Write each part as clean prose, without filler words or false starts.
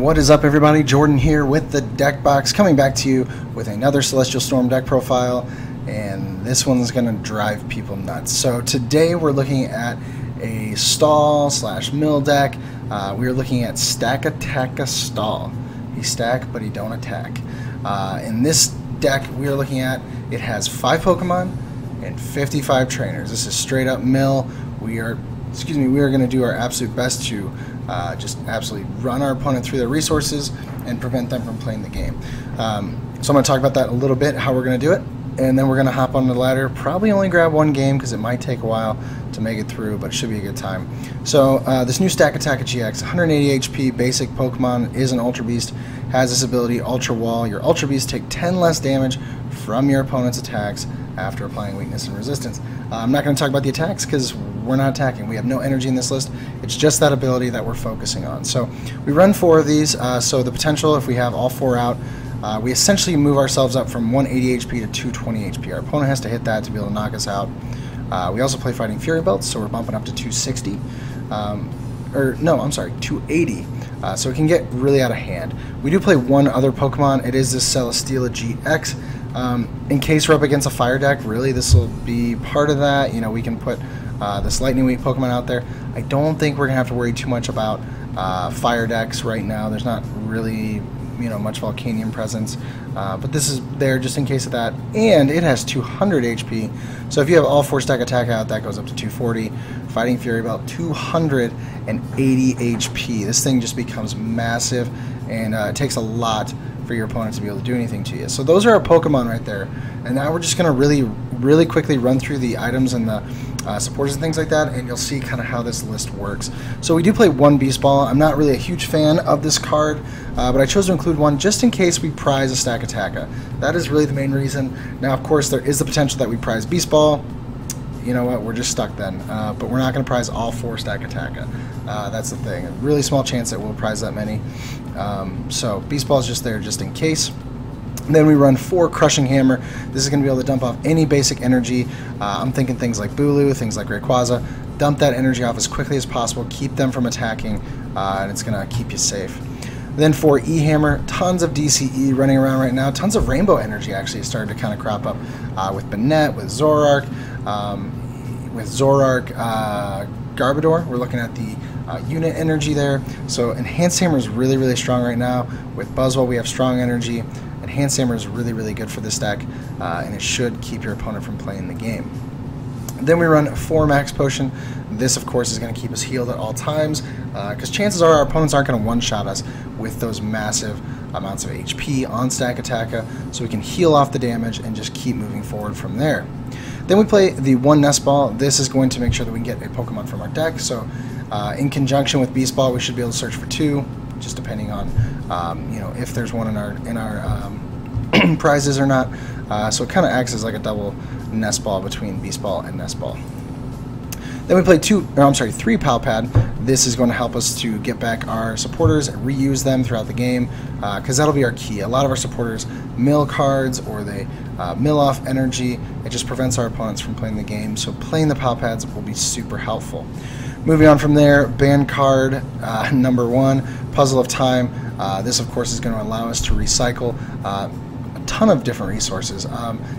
What is up, everybody? Jordan here with the deck box, coming back to you with another Celestial Storm deck profile, and this one's going to drive people nuts. So today we're looking at a stall / mill deck. We're looking at Stakataka stall. He stack, but he don't attack. In this deck we are looking at, it has 5 Pokemon and 55 trainers. This is straight up mill. We are going to do our absolute best to just absolutely run our opponent through their resources and prevent them from playing the game. So I'm going to talk about that a little bit, how we're going to do it, and then we're going to hop on the ladder. Probably only grab one game because it might take a while to make it through, but it should be a good time. So this new Stakataka GX, 180 HP, basic Pokemon, is an Ultra Beast, has this ability, Ultra Wall. Your Ultra Beast take 10 less damage from your opponent's attacks after applying weakness and resistance. I'm not going to talk about the attacks because we're not attacking. We have no energy in this list. It's just that ability that we're focusing on. So we run 4 of these. So the potential, if we have all 4 out, we essentially move ourselves up from 180 HP to 220 HP. Our opponent has to hit that to be able to knock us out. We also play Fighting Fury Belts, so we're bumping up to 260. 280. So it can get really out of hand. We do play one other Pokemon. It is this Celesteela GX. In case we're up against a fire deck, really this will be part of that. You know, we can put this Lightning Weak Pokemon out there. I don't think we're gonna have to worry too much about fire decks right now. There's not really, much Volcanion presence, but this is there just in case of that. And it has 200 HP, so if you have all 4 Stakataka out, that goes up to 240. Fighting Fury Belt, 280 HP. This thing just becomes massive, and it takes a lot for your opponent to be able to do anything to you. So those are our Pokemon right there, and now we're just going to really quickly run through the items and the supporters and things like that, and you'll see kind of how this list works. So we do play one Beast Ball. I'm not really a huge fan of this card, but I chose to include one just in case we prize a Stakataka. That is really the main reason. Now, of course, there is the potential that we prize Beast Ball. You know what, we're just stuck then, but we're not going to prize all 4 Stakataka. That's the thing. A really small chance that we'll prize that many. So Beast Ball is just there just in case. Then we run 4 Crushing Hammer. This is going to be able to dump off any basic energy. I'm thinking things like Bulu, things like Rayquaza. Dump that energy off as quickly as possible, keep them from attacking, and it's going to keep you safe. Then 4 E-Hammer, tons of DCE running around right now. Tons of Rainbow energy actually started to kind of crop up with Banette, with Zoroark, Garbodor. We're looking at the unit energy there. So Enhanced Hammer is really strong right now. With Buzzwole, we have strong energy. Enhanced Hammer is really good for this deck, and it should keep your opponent from playing the game. Then we run 4 Max Potion. This, of course, is going to keep us healed at all times, because chances are our opponents aren't going to one-shot us with those massive amounts of HP on Stakataka, so we can heal off the damage and just keep moving forward from there. Then we play the 1 Nest Ball. This is going to make sure that we can get a Pokemon from our deck, so in conjunction with Beast Ball, we should be able to search for 2, just depending on if there's one in our prizes or not. So it kind of acts as like a double Nest Ball between Beast Ball and Nest Ball. Then we play 3 Pal Pad. This is going to help us to get back our supporters, reuse them throughout the game, because that'll be our key. A lot of our supporters mill cards, or they mill off energy. It just prevents our opponents from playing the game, so playing the Pal Pads will be super helpful. Moving on from there, ban card number 1, Puzzle of Time. This, of course, is going to allow us to recycle a ton of different resources.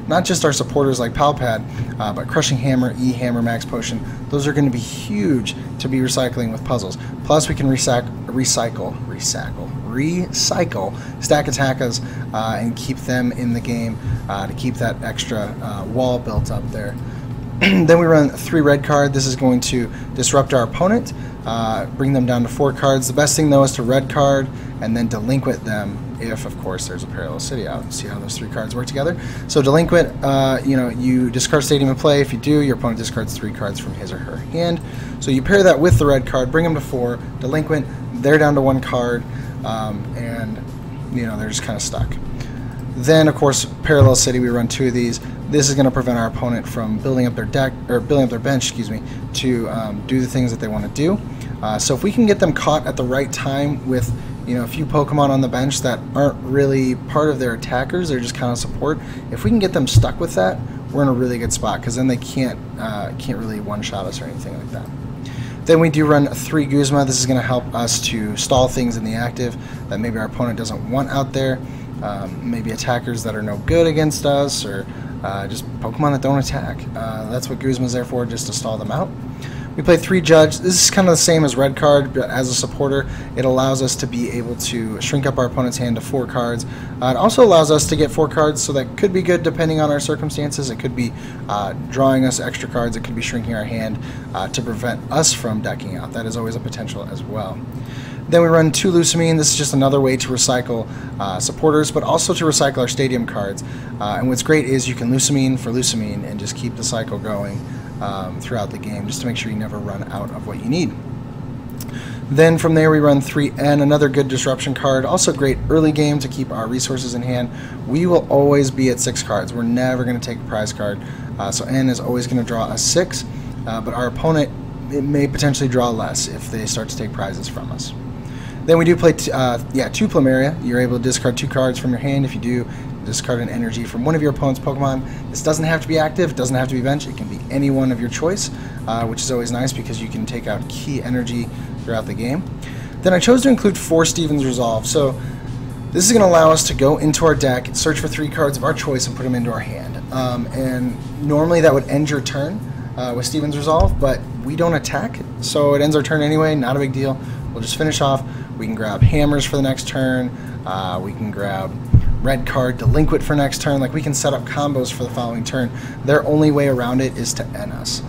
Not just our supporters like Pal Pad, but Crushing Hammer, E-Hammer, Max Potion. Those are going to be huge to be recycling with puzzles. Plus, we can recycle Stakatakas and keep them in the game to keep that extra wall built up there. Then we run 3 red card. This is going to disrupt our opponent, bring them down to 4 cards. The best thing, though, is to red card and then delinquent them if, of course, there's a Parallel City out. See how those 3 cards work together? So delinquent, you discard Stadium in play. If you do, your opponent discards 3 cards from his or her hand. So you pair that with the red card, bring them to 4, delinquent, they're down to 1 card, and they're just kind of stuck. Then, of course, Parallel City, we run 2 of these. This is going to prevent our opponent from building up their deck, or building up their bench, to do the things that they want to do. So if we can get them caught at the right time with a few Pokemon on the bench that aren't really part of their attackers, they're just kind of support. If we can get them stuck with that, we're in a really good spot, because then they can't really one-shot us or anything like that. Then we do run 3 Guzma. This is going to help us to stall things in the active that maybe our opponent doesn't want out there. Maybe attackers that are no good against us, or just Pokemon that don't attack. That's what Guzma's there for, just to stall them out. We play 3 Judge. This is kind of the same as Red Card, but as a supporter, it allows us to be able to shrink up our opponent's hand to 4 cards. It also allows us to get 4 cards, so that could be good depending on our circumstances. It could be drawing us extra cards. It could be shrinking our hand to prevent us from decking out. That is always a potential as well. Then we run 2 Lucamine. This is just another way to recycle supporters, but also to recycle our stadium cards. And what's great is you can Lucamine for Lucamine and just keep the cycle going throughout the game, just to make sure you never run out of what you need. Then from there we run 3 N, another good disruption card, also great early game to keep our resources in hand. We will always be at 6 cards. We're never going to take a prize card, so N is always going to draw us 6, but our opponent, it may potentially draw less if they start to take prizes from us. Then we do play 2 Plumeria. You're able to discard 2 cards from your hand. If you do, discard an energy from one of your opponent's Pokemon. This doesn't have to be active, it doesn't have to be bench, it can be any one of your choice, which is always nice because you can take out key energy throughout the game. Then I chose to include 4 Steven's Resolve. So this is going to allow us to go into our deck, search for 3 cards of our choice, and put them into our hand. And normally that would end your turn with Steven's Resolve, but we don't attack, so it ends our turn anyway, not a big deal. We'll just finish off. We can grab Hammers for the next turn, we can grab Red Card, Delinquent for next turn. Like, we can set up combos for the following turn. Their only way around it is to end us.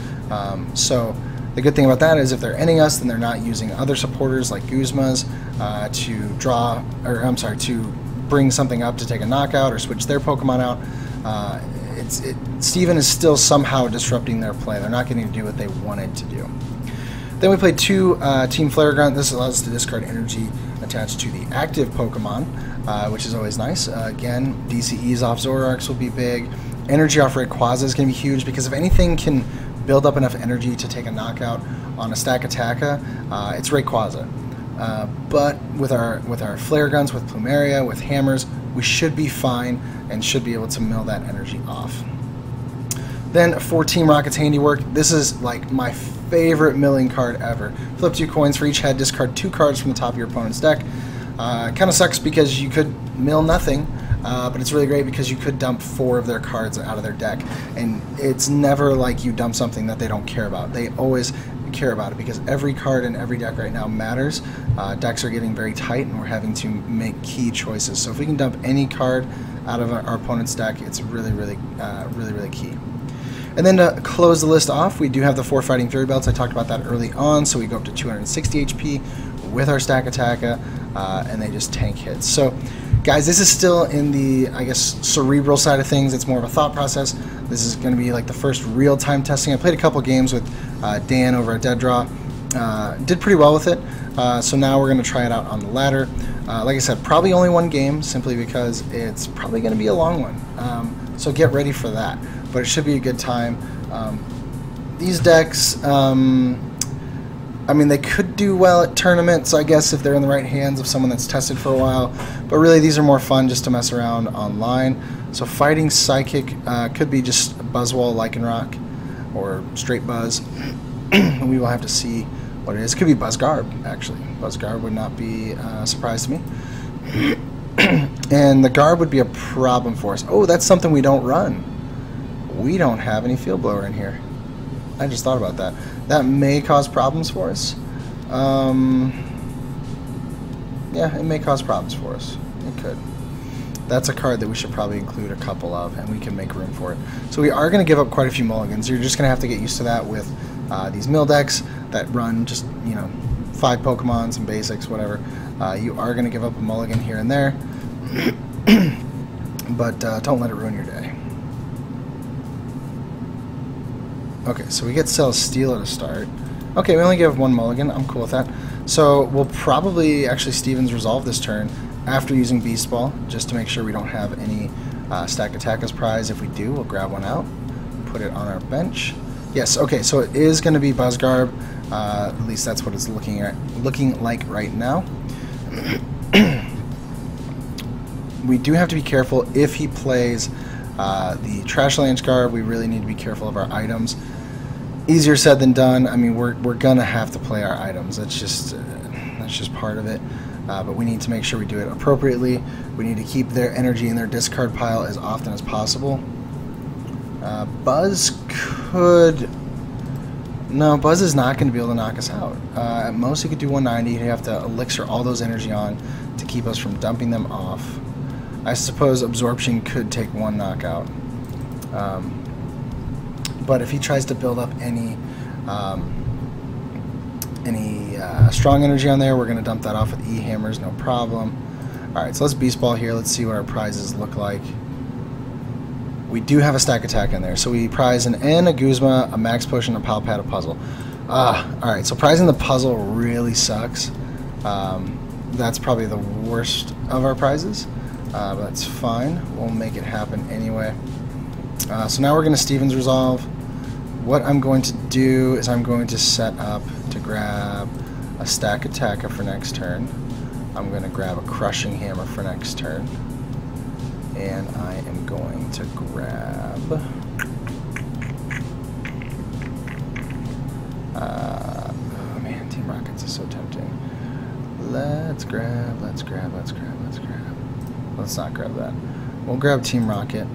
So the good thing about that is if they're ending us, then they're not using other supporters like Guzma's to bring something up to take a knockout or switch their Pokemon out. Steven is still somehow disrupting their play. They're not getting to do what they wanted to do. Then we played 2 Team Flare Grunt. This allows us to discard energy attached to the active Pokemon, which is always nice. Again, DCEs off Zoroarks will be big. Energy off Rayquaza is going to be huge, because if anything can build up enough energy to take a knockout on a Stakataka, it's Rayquaza. But with our Flare Guns, with Plumeria, with Hammers, we should be fine and should be able to mill that energy off. Then for Team Rocket's Handiwork, this is like my favorite milling card ever. Flip 2 coins for each head, discard 2 cards from the top of your opponent's deck. Kind of sucks because you could mill nothing, but it's really great because you could dump 4 of their cards out of their deck. And it's never like you dump something that they don't care about. They always care about it, because every card in every deck right now matters. Decks are getting very tight and we're having to make key choices. So if we can dump any card out of our opponent's deck, it's really key. And then to close the list off, we do have the 4 Fighting Fury Belts. I talked about that early on, so we go up to 260 HP with our Stakataka, and they just tank hits. So, guys, this is still in the, I guess, cerebral side of things. It's more of a thought process. This is going to be like the first real-time testing. I played a couple games with Dan over at Dead Draw. Did pretty well with it, so now we're going to try it out on the ladder. Like I said, probably only 1 game, simply because it's probably going to be a long one. So get ready for that. But it should be a good time. These decks, I mean, they could do well at tournaments, I guess, if they're in the right hands of someone that's tested for a while. But really, these are more fun just to mess around online. So Fighting Psychic could be just Buzzwole, Lycanroc, or straight Buzz. We will have to see what it is. It could be Buzzgarb, actually. Buzzgarb would not be a surprise to me. And the Garb would be a problem for us. Oh, that's something we don't run. We don't have any Field Blower in here. I just thought about that. That may cause problems for us. Yeah, it may cause problems for us. It could. That's a card that we should probably include a couple of, and we can make room for it. So we are going to give up quite a few mulligans. You're just going to have to get used to that with these mill decks that run just, 5 Pokemon, some basics, whatever. You are going to give up a mulligan here and there, but don't let it ruin your day. Okay, so we get Celesteela to start. Okay, we only give 1 mulligan. I'm cool with that. So we'll probably actually Steven's Resolve this turn after using Beast Ball, just to make sure we don't have any Stakataka's prize. If we do, we'll grab one out, put it on our bench. Yes, okay, so it is going to be Buzzgarb. At least that's what it's looking like right now. We do have to be careful if he plays the Trashlands Garb. We really need to be careful of our items. easier said than done. I mean, we're gonna have to play our items. That's just part of it. But we need to make sure we do it appropriately. We need to keep their energy in their discard pile as often as possible. Buzz could... No, Buzz is not going to be able to knock us out. At most, he could do 190. He'd have to elixir all those energy on to keep us from dumping them off. I suppose Absorption could take one knockout. But if he tries to build up any strong energy on there, we're going to dump that off with E-hammers, no problem. Alright, so let's Beast Ball here. Let's see what our prizes look like. We do have a Stakataka in there. So we prize an N, a Guzma, a Max Potion, a Pal Pad, a Puzzle. Alright, so prizing the puzzle really sucks. That's probably the worst of our prizes. But that's fine. We'll make it happen anyway. So now we're going to Steven's Resolve. What I'm going to do is I'm going to set up to grab a Stakataka for next turn. I'm going to grab a Crushing Hammer for next turn. And I am going to grab... oh man, Team Rockets is so tempting. Let's not grab that. We'll grab Team Rocket,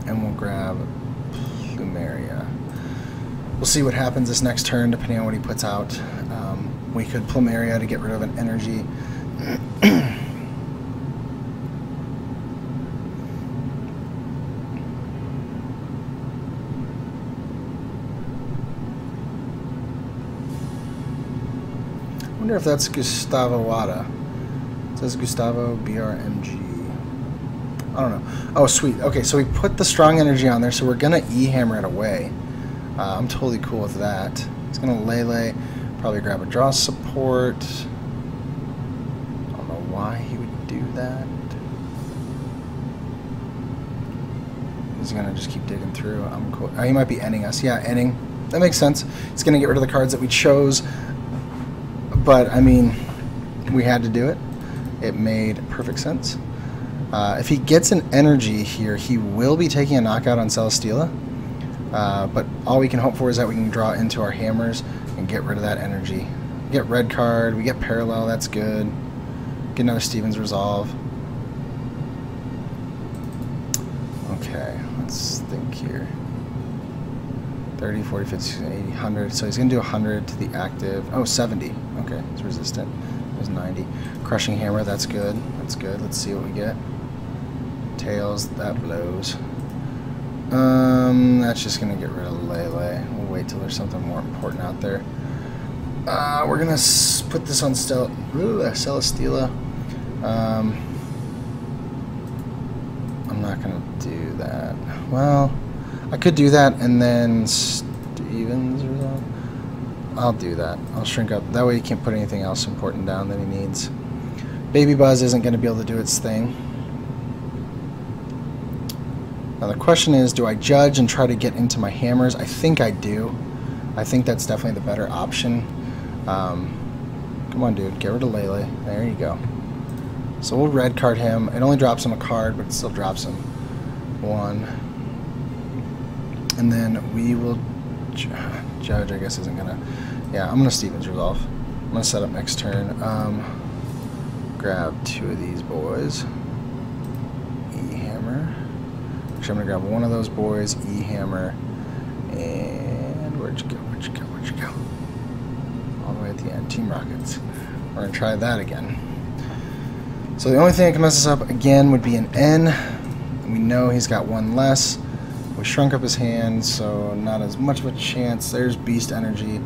and we'll grab Plumeria. We'll see what happens this next turn, depending on what he puts out. We could Plumeria to get rid of an energy. I wonder if that's Gustavo Wada. It says Gustavo BRMG. I don't know. Oh, sweet. Okay, so we put the strong energy on there, so we're going to E-hammer it away. I'm totally cool with that. He's going to Lele, probably grab a draw support. I don't know why he would do that. He's going to just keep digging through. I'm cool. Oh, he might be ending us. Yeah, ending. That makes sense. He's going to get rid of the cards that we chose. But, I mean, we had to do it. It made perfect sense. If he gets an energy here, he will be taking a knockout on Celesteela. But all we can hope for is that we can draw into our hammers and get rid of that energy. We get red card, we get parallel, that's good. Get another Steven's Resolve. Okay, let's think here. 30, 40, 50, 60, 80, 100. So he's going to do 100 to the active. Oh, 70. Okay, he's resistant. There's 90. Crushing Hammer, that's good. That's good. Let's see what we get. Tails, that blows. That's just going to get rid of Lele. We'll wait till there's something more important out there. We're going to put this on Celesteela. I'm not going to do that. Well, I could do that and then Stevens Resolve. I'll do that. I'll shrink up. That way he can't put anything else important down that he needs. Baby Buzz isn't going to be able to do its thing. Now the question is, do I judge and try to get into my hammers? I think I do. I think that's definitely the better option. Come on, dude. Get rid of Lele. There you go. So we'll red card him. It only drops him a card, but it still drops him one. And then we will judge, I guess, isn't going to... Yeah, I'm going to Steven's Resolve. I'm going to set up next turn. Grab two of these boys. E-hammer. Actually, I'm going to grab one of those boys, E-hammer, and where'd you go, where'd you go, where'd you go? All the way at the end, Team Rockets. We're going to try that again. So the only thing that can mess us up again would be an N. We know he's got one less. We shrunk up his hand, so not as much of a chance. There's Beast Energy.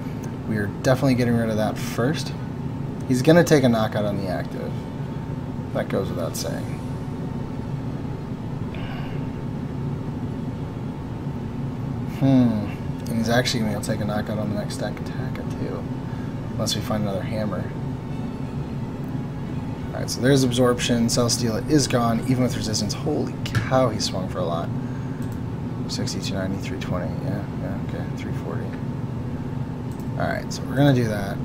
We are definitely getting rid of that first. He's going to take a knockout on the active. That goes without saying. And he's actually going to be able to take a knockout on the next Stakataka too. Unless we find another hammer. Alright, so there's Absorption. Celesteela is gone, even with resistance. Holy cow, he swung for a lot. 60, 290, 320. Yeah, okay, 340. Alright, so we're going to do that.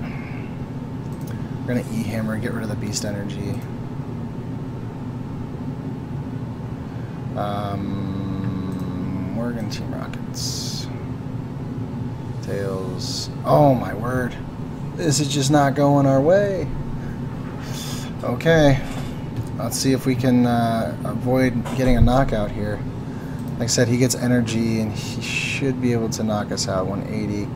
We're going to E-hammer, get rid of the Beast Energy. We're going to Team Rockets. Tails. Oh my word. This is just not going our way. Okay. Let's see if we can avoid getting a knockout here. Like I said, he gets energy and he should be able to knock us out. 180,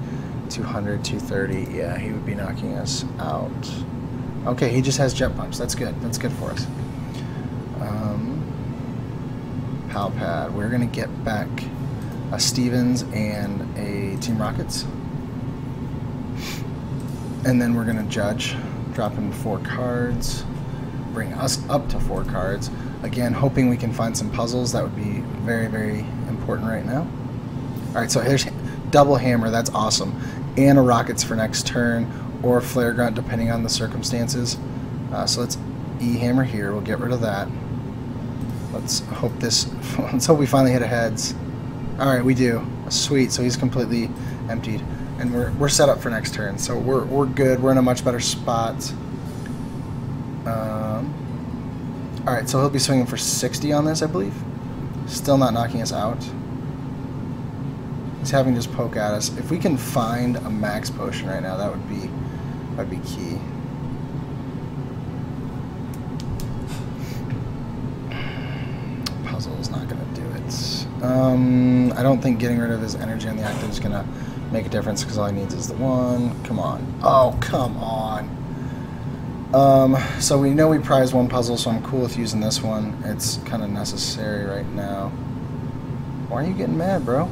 200, 230. Yeah, he would be knocking us out. Okay, he just has jet punch. That's good. That's good for us. Pal pad. We're going to get back a Stevens and a Team Rockets. And then we're going to judge. Drop him 4 cards. Bring us up to 4 cards. Again, hoping we can find some puzzles. That would be very, very important right now. Alright, so here's double hammer. That's awesome. And a Rockets for next turn. Or Flare Grunt, depending on the circumstances. So let's E-hammer here. We'll get rid of that. Let's hope let's hope we finally hit a heads. Alright, we do. Sweet, so he's completely emptied. And we're set up for next turn. So we're good. We're in a much better spot. Alright, so he'll be swinging for 60 on this, I believe. Still not knocking us out. He's having just poke at us. If we can find a max potion right now, that'd be key. Puzzle's not gonna do it. I don't think getting rid of his energy on the active is gonna make a difference because all he needs is the 1. Come on. Oh, come on. So we know we prize 1 puzzle, so I'm cool with using this one. It's kind of necessary right now. Why are you getting mad, bro?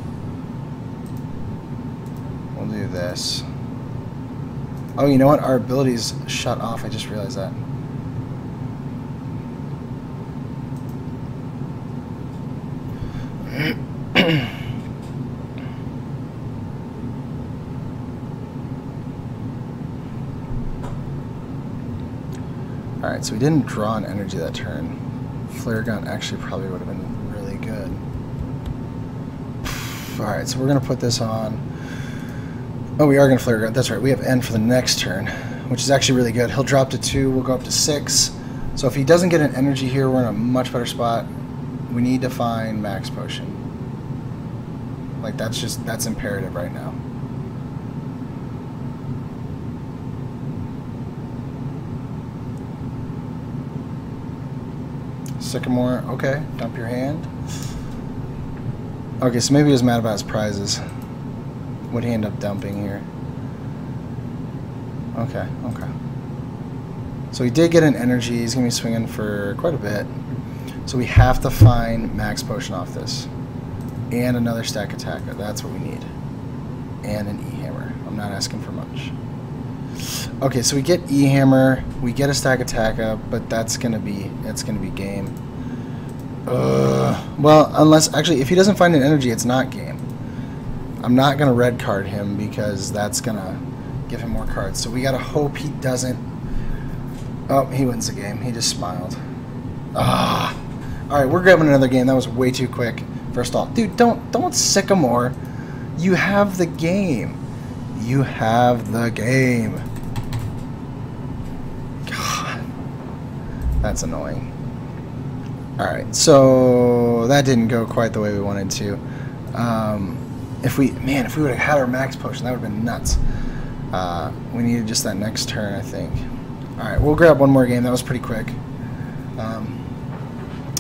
We'll do this. Oh, you know what? Our ability's shut off. I just realized that. Alright, so we didn't draw an energy that turn. Flare Gun actually probably would have been really good. Alright, so we're going to put this on. Oh, we are going to Flare Gun. That's right, we have N for the next turn, which is actually really good. He'll drop to 2, we'll go up to 6. So if he doesn't get an energy here, we're in a much better spot. We need to find max potion. Like, that's imperative right now. Sycamore, okay, dump your hand. Okay, so maybe he was mad about his prizes. What'd he end up dumping here? Okay, okay. So he did get an energy. He's going to be swinging for quite a bit. So we have to find max potion off this. And another Stakataka. That's what we need. And an E-hammer. I'm not asking for much. Okay, so we get E-hammer, we get a Stakataka, but that's gonna be game. Well, unless actually, if he doesn't find an energy, it's not game. I'm not gonna red card him because that's gonna give him more cards. So we gotta hope he doesn't. Oh, he wins the game. He just smiled. All right, we're grabbing another game. That was way too quick. First off, dude, don't Sycamore. You have the game. You have the game. That's annoying. Alright, so that didn't go quite the way we wanted to. If we would have had our max potion, that would have been nuts. We needed just that next turn, I think. Alright, we'll grab one more game. That was pretty quick.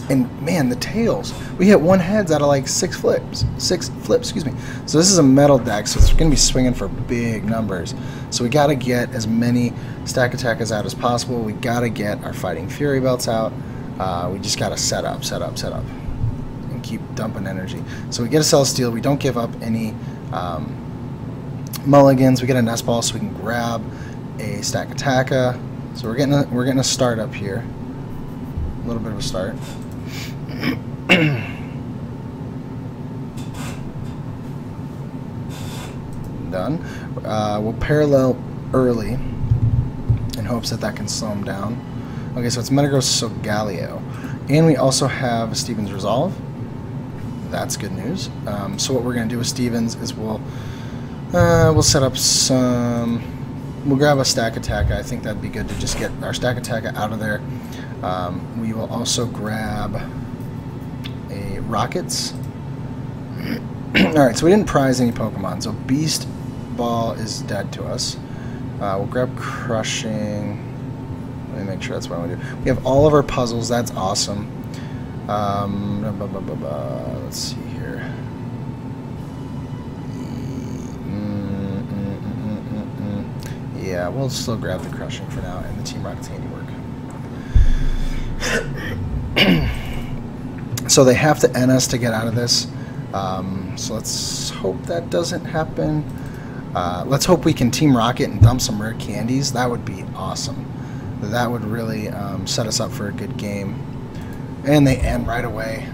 And man, the tails. We hit 1 heads out of like 6 flips. 6 flips, excuse me. So this is a metal deck, so it's going to be swinging for big numbers. So we got to get as many Stakatakas out as possible. We got to get our Fighting Fury belts out. We just got to set up, and keep dumping energy. So we get a Celestial. We don't give up any mulligans. We get a Nest Ball, so we can grab a Stakataka. So we're getting a start up here. A little bit of a start. Done. We'll parallel early in hopes that can slow him down. Okay, so it's Metagross Solgaleo. And we also have Stevens Resolve. That's good news. So what we're going to do with Stevens is we'll set up some... We'll grab a Stakataka. I think that'd be good to just get our Stakataka out of there. We will also grab a Rockets. Alright, so we didn't prize any Pokemon. So Beast Ball is dead to us. We'll grab Crushing. Let me make sure that's what I want to do. We have all of our puzzles. That's awesome. Let's see here. Yeah, we'll still grab the Crushing for now and the Team Rocket's handiwork. So they have to end us to get out of this. So let's hope that doesn't happen. Let's hope we can Team Rocket and dump some rare candies. That would be awesome. That would really set us up for a good game. And they end right away.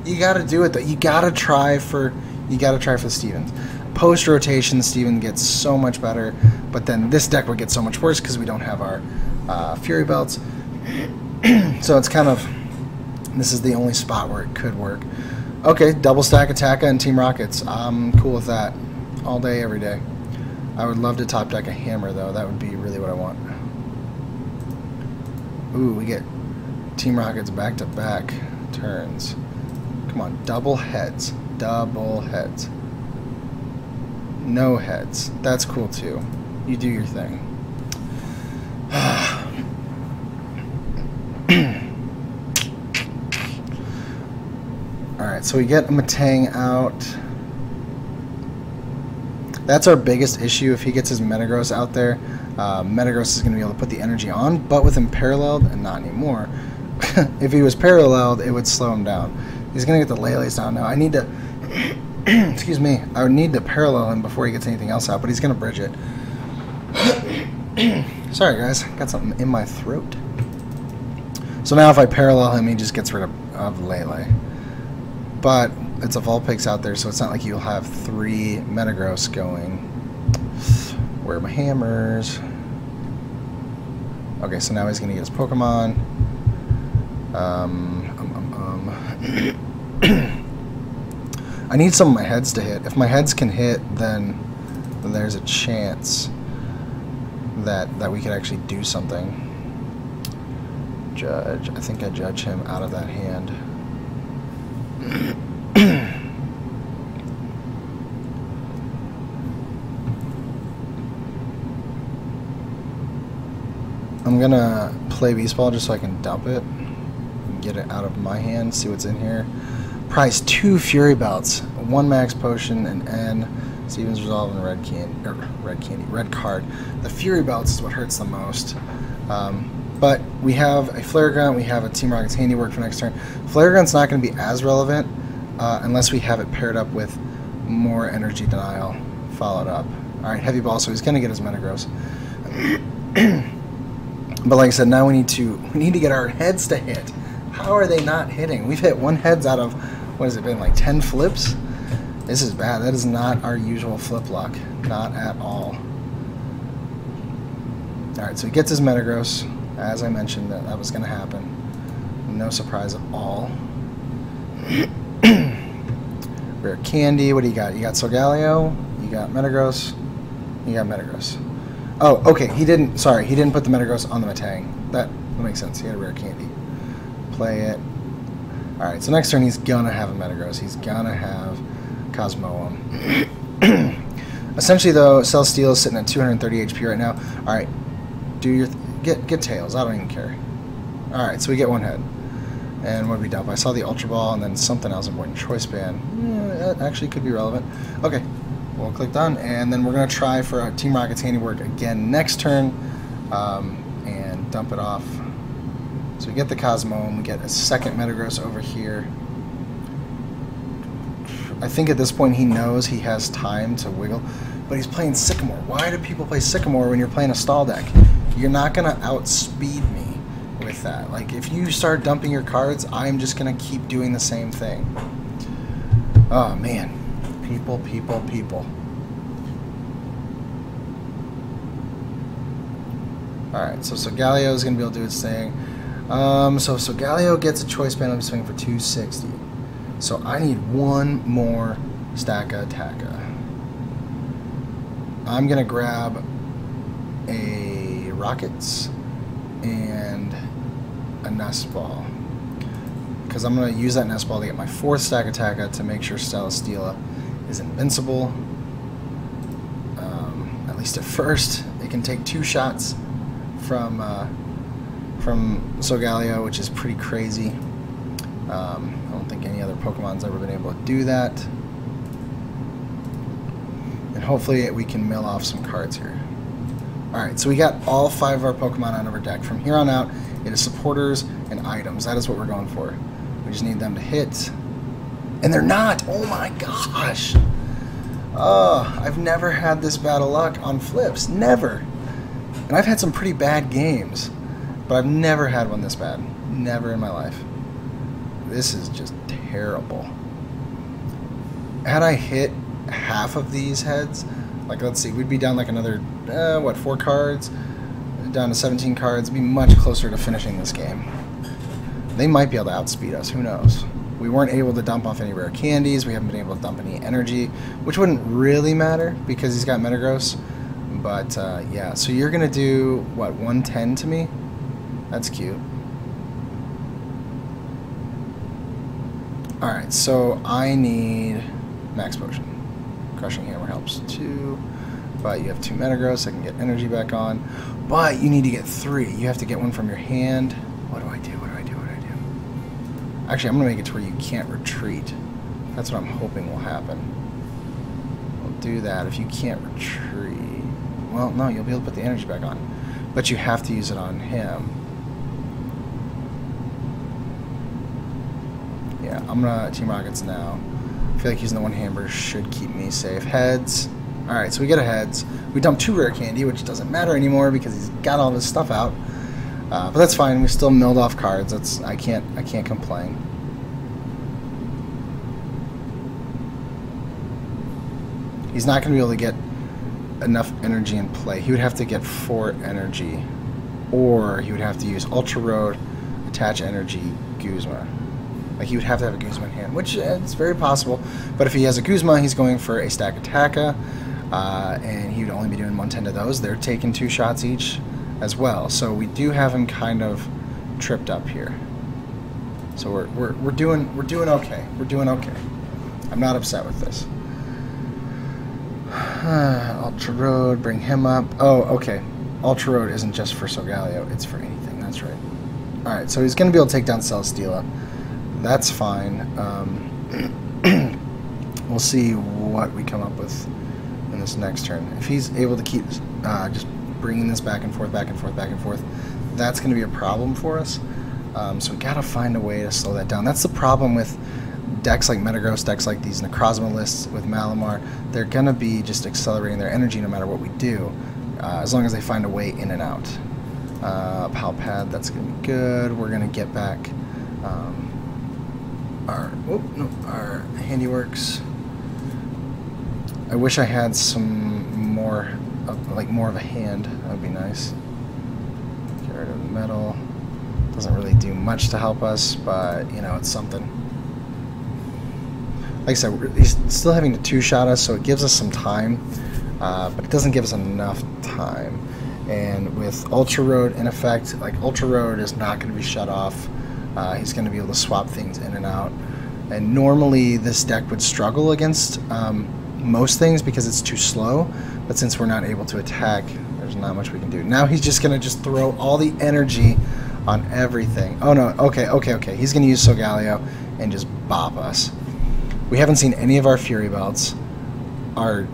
You got to do it though. You got to try for Stevens. Post rotation, Steven gets so much better, but then this deck would get so much worse because we don't have our Fury Belts. So it's kind of, this is the only spot where it could work. Okay, double Stakataka and Team Rockets. I'm cool with that all day, every day. I would love to top deck a Hammer though. That would be really what I want. Ooh, we get Team Rockets back-to-back turns. Come on, double heads. Double heads. No heads. That's cool too. You do your thing. Alright, so we get Matang out. That's our biggest issue. If he gets his Metagross out there, Metagross is going to be able to put the energy on, but with him paralleled, and not anymore. If he was paralleled, it would slow him down. He's going to get the Lele's down now. I need to... excuse me. I would need to parallel him before he gets anything else out, but he's going to bridge it. Sorry, guys. Got something in my throat. So now if I parallel him, he just gets rid of Lele. But it's a Vulpix out there, so it's not like you'll have 3 Metagross going. Where are my hammers? Okay, so now he's going to get his Pokemon. I need some of my heads to hit. If my heads can hit, then there's a chance that we could actually do something. Judge. I think I judge him out of that hand. I'm gonna play Beast Ball just so I can dump it and get it out of my hand, see what's in here. Prize 2 Fury Belts, 1 Max Potion, and N. Stevens Resolve and red card. The Fury Belts is what hurts the most. But we have a Flare Gun, we have a Team Rocket's handiwork for next turn. Flare Gun's not going to be as relevant unless we have it paired up with more Energy Denial followed up. Alright, Heavy Ball, so he's going to get his Metagross. But like I said, now we need to get our heads to hit. How are they not hitting? We've hit 1 heads out of, what has it been, like 10 flips? This is bad. That is not our usual flip luck. Not at all. Alright, so he gets his Metagross. As I mentioned, that was going to happen. No surprise at all. Rare Candy. What do you got? You got Solgaleo. You got Metagross. You got Metagross. Oh, okay. He didn't put the Metagross on the Matang. That makes sense. He had a Rare Candy. Play it. Alright, so next turn he's gonna have a Metagross. He's gonna have Cosmoem. Essentially though, Celesteela is sitting at 230 HP right now. Alright, do your get Tails. I don't even care. Alright, so we get 1 head. And what did we dump? I saw the Ultra Ball and then something else important. Choice Band. Yeah, that actually could be relevant. Okay, we'll click done. And then we're gonna try for our Team Rocket's handiwork again next turn and dump it off. So we get the Cosmoem, we get a second Metagross over here. I think at this point he knows he has time to wiggle, but he's playing Sycamore. Why do people play Sycamore when you're playing a stall deck? You're not going to outspeed me with that. Like, if you start dumping your cards, I'm just going to keep doing the same thing. Oh, man. People. Alright, so Solgaleo is going to be able to do its thing. So Solgaleo gets a Choice Band. I'm swinging for 260. So I need 1 more Stakataka. I'm going to grab a Rockets and a Nest Ball. Because I'm going to use that Nest Ball to get my 4th Stakataka to make sure Celesteela is invincible. at least at first. It can take 2 shots from Solgaleo, which is pretty crazy. I don't think any other Pokemon's ever been able to do that. And hopefully we can mill off some cards here. Alright, so we got all 5 of our Pokemon out of our deck. From here on out, it is supporters and items. That is what we're going for. We just need them to hit. And they're not! Oh my gosh! I've never had this bad of luck on flips. Never! And I've had some pretty bad games, but I've never had one this bad. Never in my life. This is just terrible. Had I hit half of these heads, like let's see, we'd be down like another, 4 cards? Down to 17 cards. Be much closer to finishing this game. They might be able to outspeed us, who knows? We weren't able to dump off any rare candies, we haven't been able to dump any energy, which wouldn't really matter because he's got Metagross. But yeah, so you're gonna do what, 110 to me? That's cute. Alright, so I need Max Potion. Crushing Hammer helps too. But you have 2 Metagross, I can get energy back on. But you need to get 3. You have to get one from your hand. What do I do? What do I do? What do I do? Actually, I'm gonna make it to where you can't retreat. That's what I'm hoping will happen. We'll do that. If you can't retreat, well, no, you'll be able to put the energy back on. But you have to use it on him. Yeah, I'm gonna Team Rockets now. I feel like using the one-hammer should keep me safe. Heads. Alright, so we get a heads. We dump 2 rare candy, which doesn't matter anymore because he's got all this stuff out. But that's fine. We still milled off cards. I can't complain. He's not going to be able to get enough energy in play. He would have to get 4 energy, or he would have to use Ultra Road, attach energy, Guzma. Like he would have to have a Guzma in hand, which it's very possible. But if he has a Guzma, he's going for a Stakataka, and he would only be doing 110 to those. They're taking 2 shots each as well. So we do have him kind of tripped up here. So we're doing okay. We're doing okay. I'm not upset with this. Ultra Road, bring him up. Oh, okay. Ultra Road isn't just for Solgaleo, it's for anything. That's right. Alright, so he's going to be able to take down Celesteela. That's fine. We'll see what we come up with in this next turn. If he's able to keep just bringing this back and forth, back and forth, back and forth, that's going to be a problem for us. So we got to find a way to slow that down. That's the problem with decks like Metagross, decks like these Necrozma lists with Malamar. They're going to be just accelerating their energy no matter what we do, as long as they find a way in and out. Palpad, that's going to be good. We're going to get back our Handiworks. I wish I had some more of a hand. That would be nice. Get rid of the metal. Doesn't really do much to help us, but you know, it's something. Like I said, he's still having to 2-shot us, so it gives us some time, but it doesn't give us enough time. And with Ultra Road in effect, like Ultra Road is not going to be shut off. He's going to be able to swap things in and out. And normally this deck would struggle against most things because it's too slow, but since we're not able to attack, there's not much we can do. Now he's just going to just throw all the energy on everything. Oh no, okay. He's going to use Solgaleo and just bop us. We haven't seen any of our Fury Belts. Our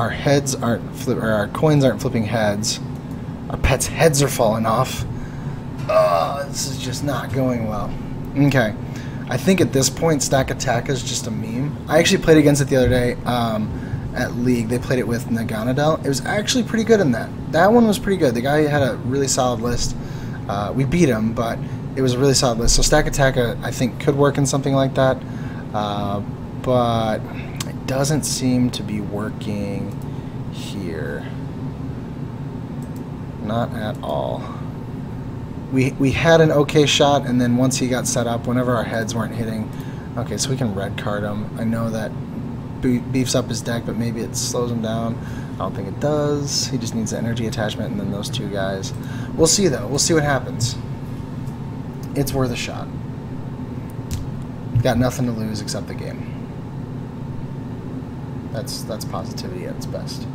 heads aren't our coins aren't flipping heads. Our pets' heads are falling off. Oh, this is just not going well. Okay. I think at this point, Stakataka is just a meme. I actually played against it the other day at League. They played it with Naganadel. It was actually pretty good in that. That one was pretty good. The guy had a really solid list. We beat him, but it was a really solid list. So Stakataka, I think, could work in something like that. But it doesn't seem to be working here. Not at all. We had an okay shot, and then once he got set up, whenever our heads weren't hitting, okay, so we can red card him. I know that beefs up his deck, but maybe it slows him down. I don't think it does. He just needs the energy attachment, and then those 2 guys. We'll see, though. We'll see what happens. It's worth a shot. Got nothing to lose except the game. That's positivity at its best.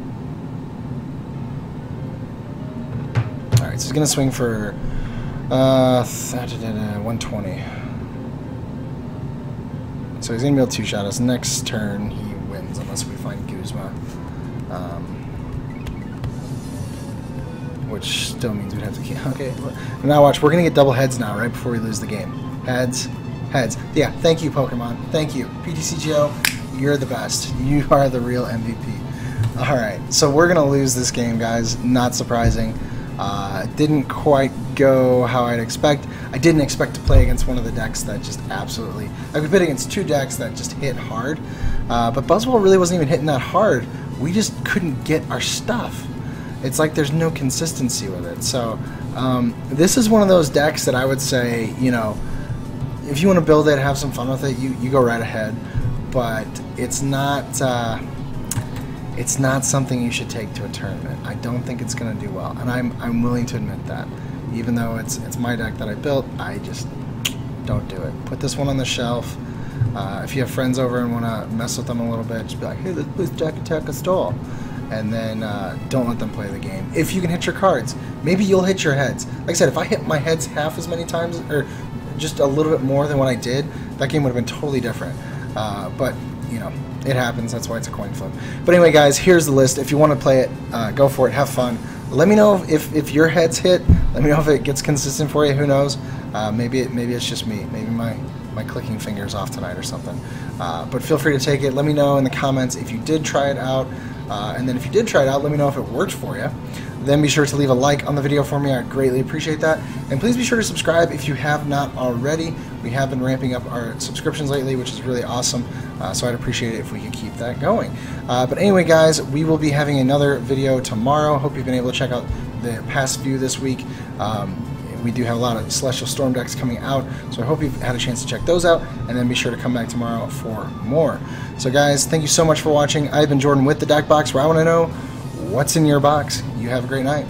Alright, so he's going to swing for 120. So he's going to be able to two-shot us. Next turn, he wins unless we find Guzma. Which still means we'd have to keep... Okay, now watch. We're going to get double heads now, right before we lose the game. Heads. Heads. Yeah, thank you, Pokemon. Thank you. PTCGO, you're the best. You are the real MVP. Alright, so we're going to lose this game, guys. Not surprising. Didn't quite go how I'd expect. I didn't expect to play against one of the decks that just absolutely... I could play against two decks that just hit hard. But Buzzwole really wasn't even hitting that hard. We just couldn't get our stuff. It's like there's no consistency with it. So this is one of those decks that I would say, you know, if you want to build it, have some fun with it, you go right ahead. But it's not something you should take to a tournament. I don't think it's going to do well, and I'm willing to admit that. Even though it's my deck that I built, I just don't do it. Put this one on the shelf. If you have friends over and want to mess with them a little bit, just be like, hey, let's play Stakataka stall. And then don't let them play the game. If you can hit your cards, maybe you'll hit your heads. Like I said, if I hit my heads half as many times, or just a little bit more than what I did, that game would have been totally different. But, you know, it happens. That's why it's a coin flip. But anyway, guys, here's the list. If you want to play it, go for it. Have fun. Let me know if your heads hit. Let me know if it gets consistent for you. Who knows? Maybe it's just me. Maybe my clicking finger's off tonight or something. But feel free to take it. Let me know in the comments if you did try it out. And then if you did try it out, let me know if it worked for you. Then be sure to leave a like on the video for me. I'd greatly appreciate that. And please be sure to subscribe if you have not already. We have been ramping up our subscriptions lately, which is really awesome. So I'd appreciate it if we could keep that going. But anyway, guys, we will be having another video tomorrow. Hope you've been able to check out the past few this week. We do have a lot of Celestial Storm decks coming out, so I hope you've had a chance to check those out, and then be sure to come back tomorrow for more. So guys, thank you so much for watching. I've been Jordan with the Deck Box, where I want to know what's in your box. You have a great night.